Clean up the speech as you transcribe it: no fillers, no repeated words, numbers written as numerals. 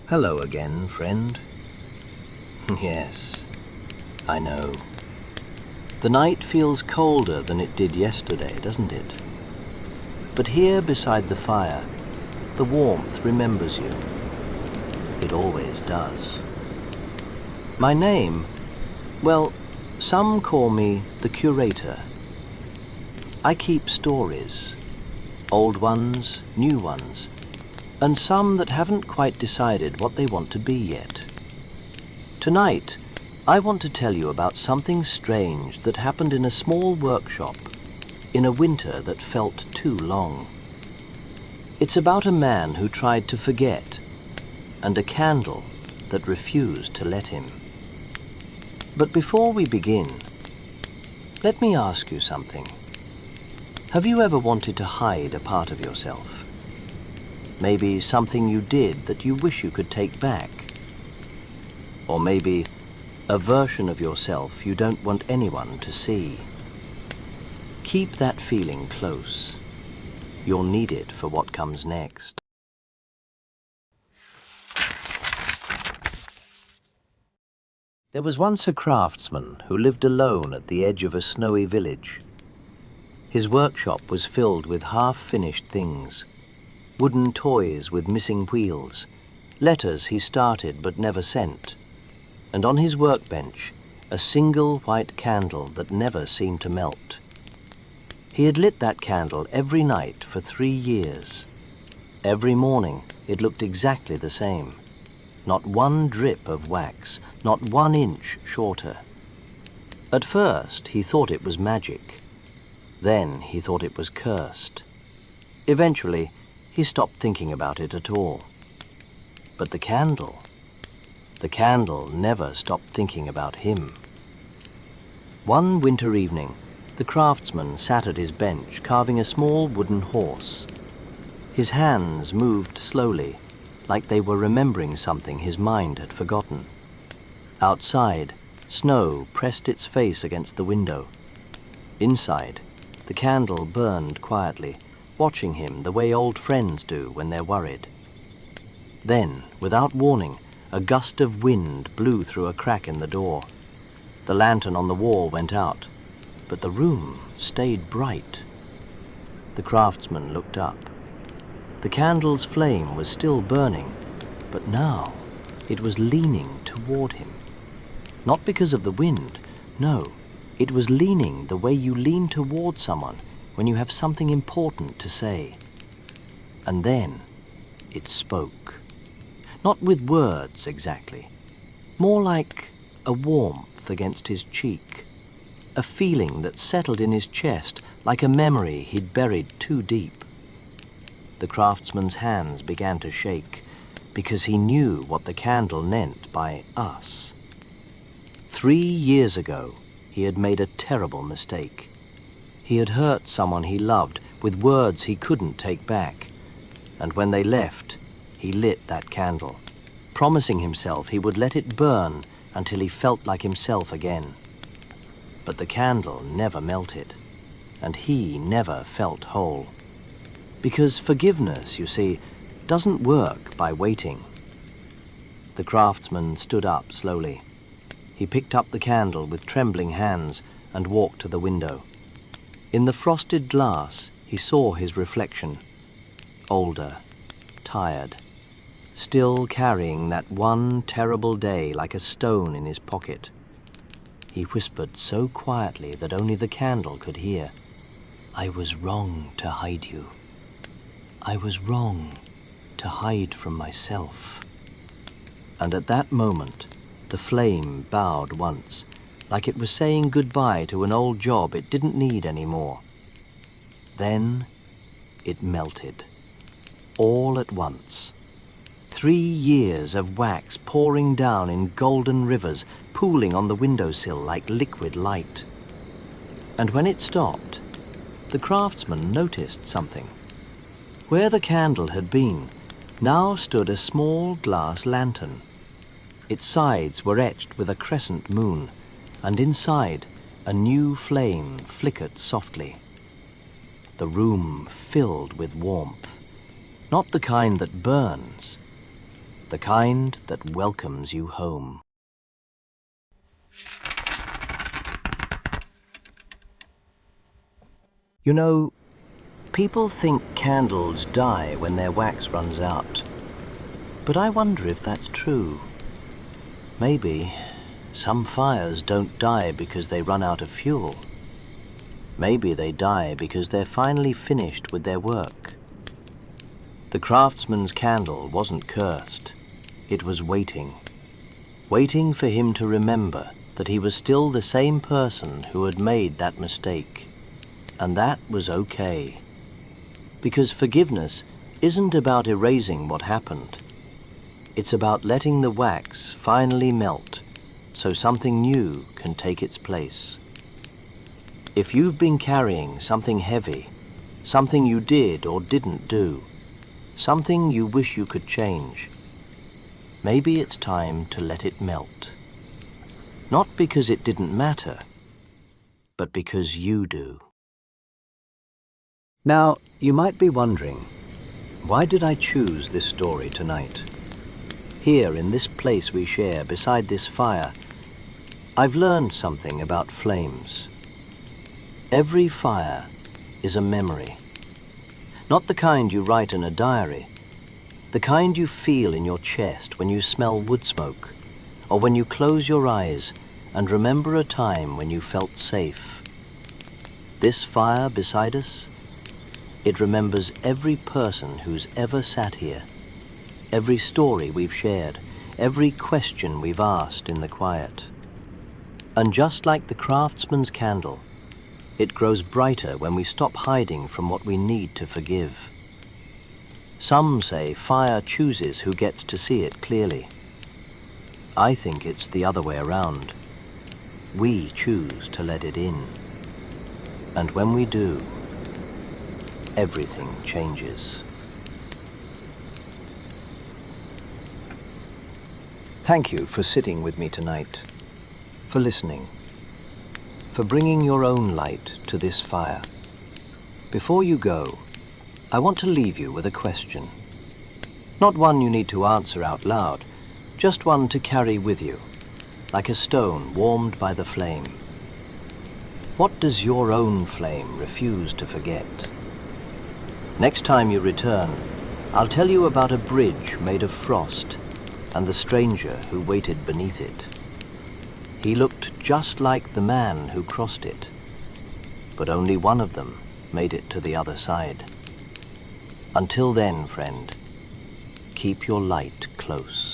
Hello again, friend. Yes, I know. The night feels colder than it did yesterday, doesn't it? But here beside the fire, the warmth remembers you. It always does. My name, well, some call me the Curator. I keep stories, old ones, new ones, and some that haven't quite decided what they want to be yet. Tonight, I want to tell you about something strange that happened in a small workshop in a winter that felt too long. It's about a man who tried to forget and a candle that refused to let him. But before we begin, let me ask you something. Have you ever wanted to hide a part of yourself? Maybe something you did that you wish you could take back? Or maybe a version of yourself you don't want anyone to see? Keep that feeling close. You'll need it for what comes next. There was once a craftsman who lived alone at the edge of a snowy village. His workshop was filled with half-finished things, wooden toys with missing wheels, letters he started but never sent, and on his workbench a single white candle that never seemed to melt. He had lit that candle every night for 3 years. Every morning it looked exactly the same. Not one drip of wax, not 1 inch shorter. At first he thought it was magic. Then he thought it was cursed. Eventually he stopped thinking about it at all. But the candle never stopped thinking about him. One winter evening, the craftsman sat at his bench carving a small wooden horse. His hands moved slowly, like they were remembering something his mind had forgotten. Outside, snow pressed its face against the window. Inside, the candle burned quietly, watching him the way old friends do when they're worried. Then, without warning, a gust of wind blew through a crack in the door. The lantern on the wall went out, but the room stayed bright. The craftsman looked up. The candle's flame was still burning, but now it was leaning toward him. Not because of the wind, no, it was leaning the way you lean toward someone when you have something important to say. And then it spoke. Not with words exactly, more like a warmth against his cheek, a feeling that settled in his chest like a memory he'd buried too deep. The craftsman's hands began to shake because he knew what the candle meant by us. 3 years ago, he had made a terrible mistake. He had hurt someone he loved with words he couldn't take back. And when they left, he lit that candle, promising himself he would let it burn until he felt like himself again. But the candle never melted, and he never felt whole. Because forgiveness, you see, doesn't work by waiting. The craftsman stood up slowly. He picked up the candle with trembling hands and walked to the window. In the frosted glass, he saw his reflection, older, tired, still carrying that one terrible day like a stone in his pocket. He whispered so quietly that only the candle could hear, "I was wrong to hide you. I was wrong to hide from myself." And at that moment, the flame bowed once, like it was saying goodbye to an old job it didn't need anymore. Then it melted, all at once. 3 years of wax pouring down in golden rivers, pooling on the windowsill like liquid light. And when it stopped, the craftsman noticed something. Where the candle had been, now stood a small glass lantern. Its sides were etched with a crescent moon, and inside a new flame flickered softly. The room filled with warmth, not the kind that burns, the kind that welcomes you home. You know, people think candles die when their wax runs out. But I wonder if that's true. Maybe some fires don't die because they run out of fuel. Maybe they die because they're finally finished with their work. The craftsman's candle wasn't cursed. It was waiting. Waiting for him to remember that he was still the same person who had made that mistake. And that was okay. Because forgiveness isn't about erasing what happened. It's about letting the wax finally melt so something new can take its place. If you've been carrying something heavy, something you did or didn't do, something you wish you could change, maybe it's time to let it melt. Not because it didn't matter, but because you do. Now, you might be wondering, why did I choose this story tonight? Here, in this place we share, beside this fire, I've learned something about flames. Every fire is a memory. Not the kind you write in a diary, the kind you feel in your chest when you smell wood smoke, or when you close your eyes and remember a time when you felt safe. This fire beside us, it remembers every person who's ever sat here, every story we've shared, every question we've asked in the quiet. And just like the craftsman's candle, it grows brighter when we stop hiding from what we need to forgive. Some say fire chooses who gets to see it clearly. I think it's the other way around. We choose to let it in. And when we do, everything changes. Thank you for sitting with me tonight, for listening, for bringing your own light to this fire. Before you go, I want to leave you with a question. Not one you need to answer out loud, just one to carry with you, like a stone warmed by the flame. What does your own flame refuse to forget? Next time you return, I'll tell you about a bridge made of frost and the stranger who waited beneath it. He looked just like the man who crossed it, but only one of them made it to the other side. Until then, friend, keep your light close.